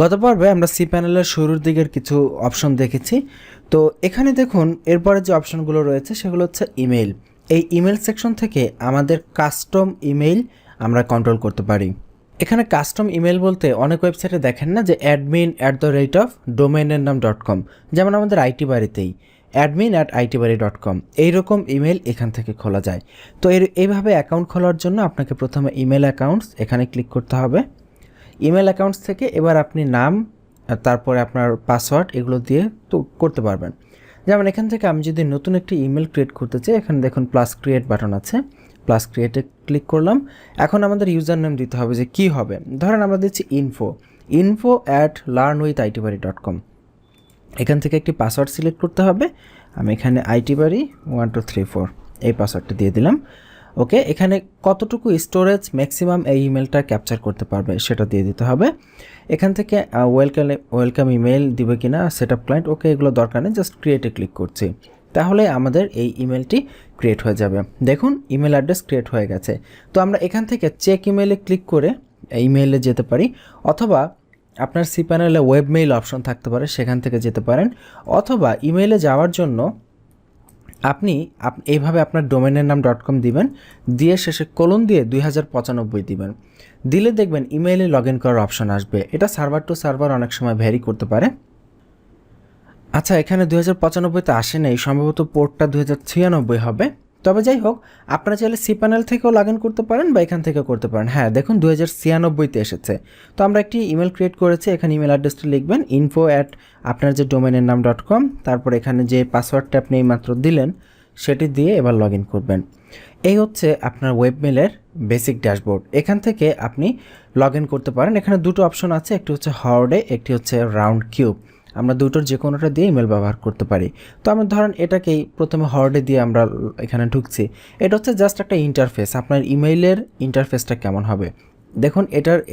গত পর্বে আমরা cPanel-এর শুরুর দিকের কিছু অপশন দেখেছি। তো এখানে দেখুন এরপরে যে অপশনগুলো রয়েছে সেগুলো হচ্ছে ইমেইল। এই ইমেইল সেকশন থেকে আমাদের কাস্টম ইমেইল আমরা কন্ট্রোল করতে পারি। এখানে কাস্টম ইমেইল বলতে অনেক ওয়েবসাইটে দেখেন না যে admin@domainername.com, যেমন আমাদের আইটি বাড়িতেই admin@itbari.com এইরকম ইমেইল এখান থেকে খোলা যায়। তো এইভাবে অ্যাকাউন্ট খোলার জন্য আপনাকে প্রথমে ইমেল অ্যাকাউন্টস এখানে ক্লিক করতে হবে। ইমেল অ্যাকাউন্টস থেকে এবার আপনি নাম, তারপরে আপনার পাসওয়ার্ড এগুলো দিয়ে তো করতে পারবেন। যেমন এখান থেকে আমি যদি নতুন একটি ইমেল ক্রিয়েট করতে চাই, এখানে দেখুন প্লাস ক্রিয়েট বাটন আছে, প্লাস ক্রিয়েটে ক্লিক করলাম। এখন আমাদের ইউজার নেম দিতে হবে যে কী হবে। ধরেন আমরা দিচ্ছি info@learnwithitbari.com। এখান থেকে একটি পাসওয়ার্ড সিলেক্ট করতে হবে। আমি এখানে itbari1234 এই পাসওয়ার্ডটা দিয়ে দিলাম। ওকে, এখানে কতটুকু স্টোরেজ ম্যাক্সিমাম এই ইমেলটা ক্যাপচার করতে পারবে সেটা দিয়ে দিতে হবে। এখান থেকে ওয়েলকাম ইমেল দিবে কিনা, সেটআপ ক্লায়েন্ট, ওকে এগুলো দরকার নেই, জাস্ট ক্রিয়েটে ক্লিক করছি। তাহলে আমাদের এই ইমেলটি ক্রিয়েট হয়ে যাবে। দেখুন ইমেল অ্যাড্রেস ক্রিয়েট হয়ে গেছে। তো আমরা এখান থেকে চেক ইমেলে ক্লিক করে ইমেইলে যেতে পারি, অথবা আপনার cPanel-এ ওয়েব মেইল অপশন থাকতে পারে, সেখান থেকে যেতে পারেন। অথবা ইমেইলে যাওয়ার জন্য আপনি এইভাবে আপনার ডোমেনের নাম .com দিবেন, দিয়ে শেষে কোলন দিয়ে 2095 দিবেন। দিলে দেখবেন ইমেইলে লগ ইন করার অপশন আসবে। এটা সার্ভার টু সার্ভার অনেক সময় ভ্যারি করতে পারে। আচ্ছা, এখানে 2095তে আসে নাই, সম্ভবত পোর্টটা 2096 হবে। তবে যাই হোক, আপনারা চাইলে cPanel থেকেও লগ ইন করতে পারেন বা এখান থেকে করতে পারেন। হ্যাঁ দেখুন 2096তে এসেছে। তো আমরা একটি ইমেল ক্রিয়েট করেছি, এখানে ইমেল অ্যাড্রেসটা লিখবেন info@আপনার যে ডোমেনের নাম .com, তারপর এখানে যে পাসওয়ার্ডটা আপনি এইমাত্র দিলেন সেটি দিয়ে এবার লগ ইন করবেন। এই হচ্ছে আপনার ওয়েবমেলের বেসিক ড্যাশবোর্ড। এখান থেকে আপনি লগ ইন করতে পারেন। এখানে দুটো অপশন আছে, একটি হচ্ছে হর্ডে, একটি হচ্ছে রাউন্ড কিউব। আমরা দুটোর যে কোনোটা দিয়ে ইমেল ব্যবহার করতে পারি। তো আমরা ধরেন এটাকেই প্রথমে হর্ডে দিয়ে আমরা এখানে ঢুকছি। এটা হচ্ছে জাস্ট একটা ইন্টারফেস, আপনার ইমেইলের ইন্টারফেসটা কেমন হবে দেখুন।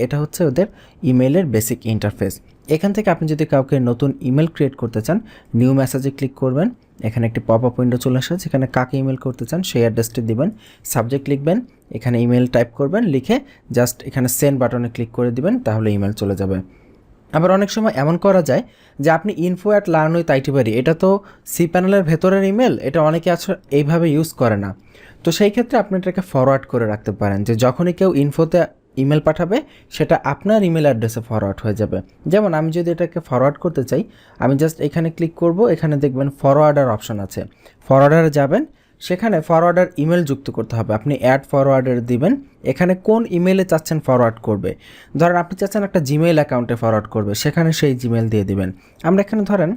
এটা হচ্ছে ওদের ইমেইলের বেসিক ইন্টারফেস। এখান থেকে আপনি যদি কাউকে নতুন ইমেল ক্রিয়েট করতে চান, নিউ মেসেজে ক্লিক করবেন। এখানে একটি পপ আপ উইন্ডো চলে আসে, যেখানে কাকে ইমেল করতে চান সেই অ্যাড্রেসটি দিবেন, সাবজেক্ট লিখবেন, এখানে ইমেল টাইপ করবেন, লিখে জাস্ট এখানে সেন্ড বাটনে ক্লিক করে দিবেন, তাহলে ইমেল চলে যাবে। আবার অনেক সময় এমন করা যায় যে আপনি info@learnwithitbari, এটা তো cPanel-এর ভেতরের ইমেল, এটা অনেকে এইভাবে ইউজ করে না। তো সেই ক্ষেত্রে আপনি এটাকে ফরওয়ার্ড করে রাখতে পারেন, যে যখনই কেউ ইনফোতে ইমেল পাঠাবে সেটা আপনার ইমেল অ্যাড্রেসে ফরওয়ার্ড হয়ে যাবে। যেমন আমি যদি এটাকে ফরওয়ার্ড করতে চাই, আমি জাস্ট এখানে ক্লিক করব, এখানে দেখবেন ফরওয়ার্ডার অপশন আছে, ফরওয়ার্ডারে যাবেন, সেখানে ফরওয়ার্ডার ইমেল যুক্ত করতে হবে। আপনি অ্যাড ফরওয়ার্ডার দিবেন, এখানে কোন ইমেলে চাচ্ছেন ফরওয়ার্ড করবে। ধরেন আপনি চাচ্ছেন একটা জিমেইল অ্যাকাউন্টে ফরওয়ার্ড করবে, সেখানে সেই জিমেইল দিয়ে দিবেন। আমরা এখানে ধরেন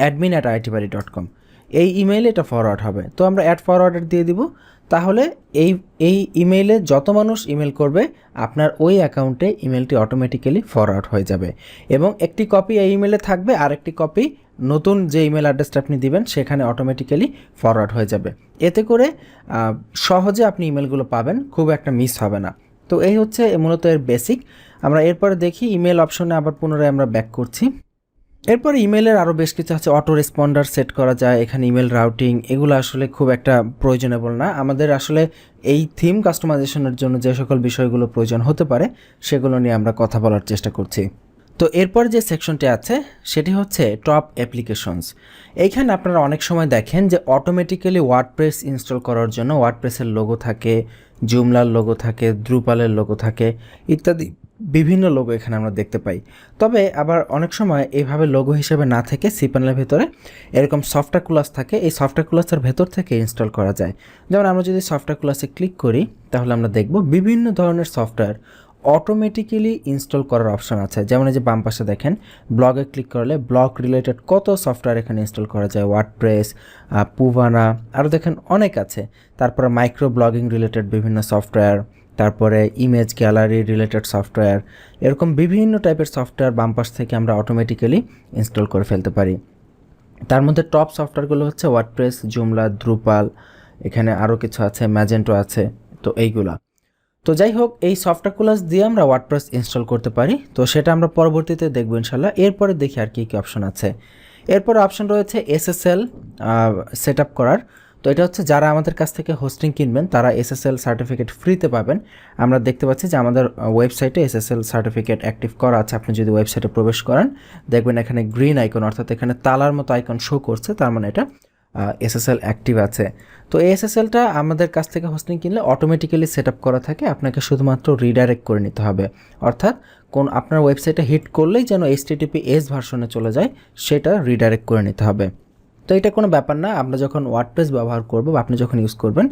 admin@itbari.com এই ইমেইলে এটা ফরওয়ার্ড হবে। তো আমরা অ্যাড ফরওয়ার্ডার দিয়ে দিব, তাহলে এই ইমেইলে যত মানুষ ইমেল করবে আপনার ওই অ্যাকাউন্টে ইমেলটি অটোমেটিক্যালি ফরওয়ার্ড হয়ে যাবে, এবং একটি কপি এই ইমেলে থাকবে, আর একটি কপি নতুন যে ইমেল অ্যাড্রেসটা আপনি দিবেন সেখানে অটোমেটিক্যালি ফরওয়ার্ড হয়ে যাবে। এতে করে সহজে আপনি ইমেলগুলো পাবেন, খুব একটা মিস হবে না। তো এই হচ্ছে মূলত এর বেসিক। আমরা এরপরে দেখি ইমেল অপশনে আবার পুনরায় আমরা ব্যাক করছি। এরপর ইমেলের আরও বেশ কিছু আছে, অটো রেসপন্ডার সেট করা যায়, এখানে ইমেল রাউটিং, এগুলো আসলে খুব একটা প্রয়োজনেবল না। আমাদের আসলে এই থিম কাস্টমাইজেশনের জন্য যে সকল বিষয়গুলো প্রয়োজন হতে পারে সেগুলো নিয়ে আমরা কথা বলার চেষ্টা করছি। তো এরপর যে সেকশনটি আছে সেটি হচ্ছে টপ অ্যাপ্লিকেশনস। এইখানে আপনারা অনেক সময় দেখেন যে অটোমেটিক্যালি ওয়ার্ডপ্রেস ইনস্টল করার জন্য ওয়ার্ডপ্রেসের লোগো থাকে, জুমলার লোগো থাকে, দ্রুপালের লোগো থাকে, ইত্যাদি বিভিন্ন লোগো এখানে আমরা দেখতে পাই। তবে আবার অনেক সময় এইভাবে লোগো হিসেবে না থেকে cPanel-এর ভেতরে এরকম সফটওয়্যার ক্লাস থাকে, এই সফটওয়্যার ক্লাসের ভেতর থেকে ইনস্টল করা যায়। যেমন আমরা যদি সফটওয়্যার ক্লাসে ক্লিক করি, তাহলে আমরা দেখব বিভিন্ন ধরনের সফটওয়্যার অটোমেটিক্যালি ইনস্টল করার অপশন আছে। যেমন এই যে বাম পাশে দেখেন, ব্লগে ক্লিক করলে ব্লগ রিলেটেড কত সফটওয়্যার এখানে ইনস্টল করা যায়, ওয়ার্ডপ্রেস, পুভানা, আরও দেখেন অনেক আছে। তারপরে মাইক্রো ব্লগিং রিলেটেড বিভিন্ন সফটওয়্যার, তারপরে ইমেজ গ্যালারি রিলেটেড সফটওয়্যার, এরকম বিভিন্ন টাইপের সফটওয়্যার বাম পাশ থেকে আমরা অটোমেটিক্যালি ইনস্টল করে ফেলতে পারি। তার মধ্যে টপ সফটওয়্যারগুলো হচ্ছে ওয়ার্ডপ্রেস, জুমলা, দ্রুপাল, এখানে আরও কিছু আছে, ম্যাজেন্টো আছে, তো এইগুলা। তো যাই হোক, এই সফটওয়্যার ক্লাস দিয়ে আমরা ওয়ার্ডপ্রেস ইনস্টল করতে পারি, তো সেটা আমরা পরবর্তীতে দেখব ইনশাল্লাহ। এরপরে দেখি আর কী কী অপশন আছে। এরপর অপশন রয়েছে SSL সেট আপ করার। তো এটা হচ্ছে যারা আমাদের কাছ থেকে হোস্টিং কিনবেন তারা এসএসএল সার্টিফিকেট ফ্রিতে পাবেন। আমরা দেখতে পাচ্ছি যে আমাদের ওয়েবসাইটে এসএসএল সার্টিফিকেট অ্যাক্টিভ করা আছে। আপনি যদি ওয়েবসাইটে প্রবেশ করেন দেখবেন এখানে গ্রিন আইকন অর্থাৎ এখানে তালার মতো আইকন শো করছে, তার মানে এটা এসএসএল অ্যাক্টিভ আছে। তো এই এসএসএলটা আমাদের কাছ থেকে হোস্টিং কিনলে অটোমেটিক্যালি সেট আপ করা থাকে, আপনাকে শুধুমাত্র রিডাইরেক্ট করে নিতে হবে, অর্থাৎ আপনার ওয়েবসাইটে হিট করলেই যেন HTTPS ভার্সনে চলে যায় সেটা রিডাইরেক্ট করে নিতে হবে। তো এটা কোনো ব্যাপার না, আমরা যখন ওয়ার্ডপ্রেস ব্যবহার করব বা আপনি যখন ইউজ করবেন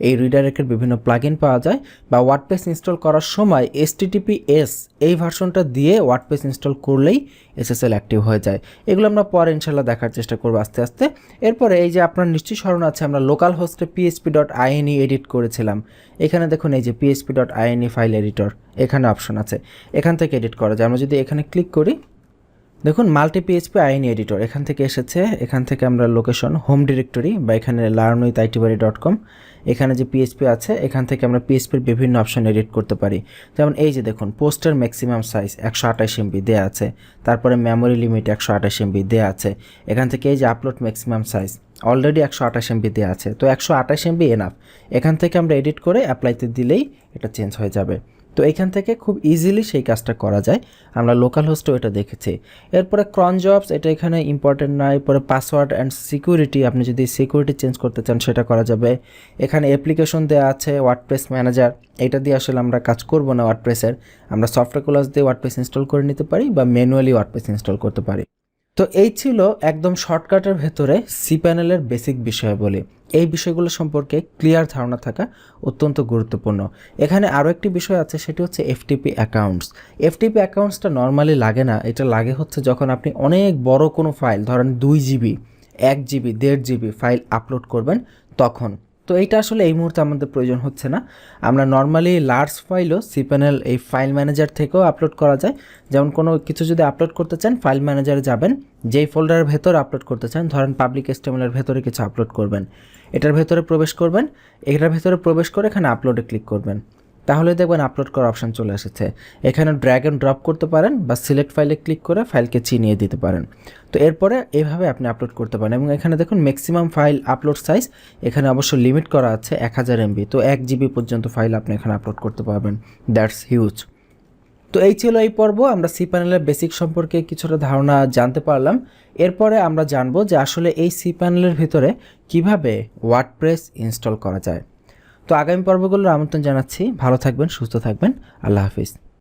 এই রিডাইরেক্টের বিভিন্ন প্লাগইন পাওয়া যায়, বা ওয়ার্ডপ্রেস ইনস্টল করার সময় HTTPS এই ভার্সনটা দিয়ে ওয়ার্ডপ্রেস ইনস্টল করলেই এসএসএল অ্যাক্টিভ হয়ে যায়। এগুলো আমরা পরে ইনশাল্লাহ দেখার চেষ্টা করব আস্তে আস্তে। এরপরে এই যে আপনার নিশ্চয়ই স্মরণ আছে আমরা লোকাল হোস্টে php.ini এডিট করেছিলাম, এখানে দেখুন এই যে php.ini ফাইল এডিটর এখানে অপশন আছে, এখান থেকে এডিট করা যায়। আমরা যদি এখানে ক্লিক করি দেখুন মাল্টি পিএইচপি আইএনই এডিটর এখান থেকে এসেছে, এখান থেকে আমরা লোকেশন হোম ডিরেক্টরি বা এখানে learnwithitbari.com এখানে যে পিএইচপি আছে এখান থেকে আমরা পিএইচপির বিভিন্ন অপশন এডিট করতে পারি। যেমন এই যে দেখুন পোস্টের ম্যাক্সিমাম সাইজ 128 MB দেওয়া আছে, তারপরে মেমোরি লিমিট 128 MB দেওয়া আছে, এখান থেকে এই যে upload maximum size already 128 MB দেওয়া আছে, তো 128 MB এনাফ। এখান থেকে আমরা এডিট করে অ্যাপ্লাইতে দিলেই এটা চেঞ্জ হয়ে যাবে। তো এখান থেকে খুব ইজিলি সেই কাজটা করা যায়, আমরা লোকাল হোস্টেও এটা দেখেছি। এরপরে ক্রন জবস এটা এখানে ইম্পর্টেন্ট না। এরপরে পাসওয়ার্ড অ্যান্ড সিকিউরিটি, আপনি যদি সিকিউরিটি চেঞ্জ করতে চান সেটা করা যাবে। এখানে অ্যাপ্লিকেশন দেওয়া আছে ওয়ার্ডপ্রেস ম্যানেজার, এটা দিয়ে আসলে আমরা কাজ করব না ওয়ার্ডপ্রেসের, আমরা সফটওয়্যার ক্লাস দিয়ে ওয়ার্ডপ্রেস ইনস্টল করে নিতে পারি বা ম্যানুয়ালি ওয়ার্ডপ্রেস ইনস্টল করতে পারি। তো এই ছিল একদম শর্টকাটের ভেতরে cPanel-এর বেসিক বিষয়াবলী। এই বিষয়গুলো সম্পর্কে ক্লিয়ার ধারণা থাকা অত্যন্ত গুরুত্বপূর্ণ। এখানে আরও একটি বিষয় আছে, সেটি হচ্ছে FTP অ্যাকাউন্টস। FTP অ্যাকাউন্টসটা নর্মালি লাগে না, এটা লাগে হচ্ছে যখন আপনি অনেক বড় কোনো ফাইল ধরেন 2 GB 1 GB 1.5 GB file upload করবেন তখন। তো এইটা আসলে এই মুহূর্তে আমাদের প্রয়োজন হচ্ছে না, আমরা নর্মালি লার্জ ফাইলও cPanel এই ফাইল ম্যানেজার থেকেও আপলোড করা যায়। যেমন কোনো কিছু যদি আপলোড করতে চান ফাইল ম্যানেজারে যাবেন, যেই ফোল্ডারের ভেতর আপলোড করতে চান, ধরেন পাবলিক HTML-এর ভেতরে কিছু আপলোড করবেন, এটার ভেতরে প্রবেশ করবেন, এটার ভেতরে প্রবেশ করে এখানে আপলোডে ক্লিক করবেন, তাহলে দেখবেন আপলোড করার অপশান চলে এসেছে। এখানে ড্র্যাগ অ্যান্ড ড্রপ করতে পারেন বা সিলেক্ট ফাইলে ক্লিক করে ফাইলকে চিনিয়ে দিতে পারেন। তো এরপরে এইভাবে আপনি আপলোড করতে পারেন। এবং এখানে দেখুন ম্যাক্সিমাম ফাইল আপলোড সাইজ এখানে অবশ্য লিমিট করা আছে 1000 MB, তো 1 GB পর্যন্ত ফাইল আপনি এখানে আপলোড করতে পারবেন, দ্যাটস হিউজ। তো এই ছিল এই পর্ব, আমরা cPanel-এর বেসিক সম্পর্কে কিছুটা ধারণা জানতে পারলাম। এরপরে আমরা জানবো যে আসলে এই cPanel-এর ভিতরে কিভাবে ওয়ার্ডপ্রেস ইনস্টল করা যায়। তো আগামী পর্বগুলোর আমন্ত্রণ জানাচ্ছি, ভালো থাকবেন, সুস্থ থাকবেন, আল্লাহ হাফিজ।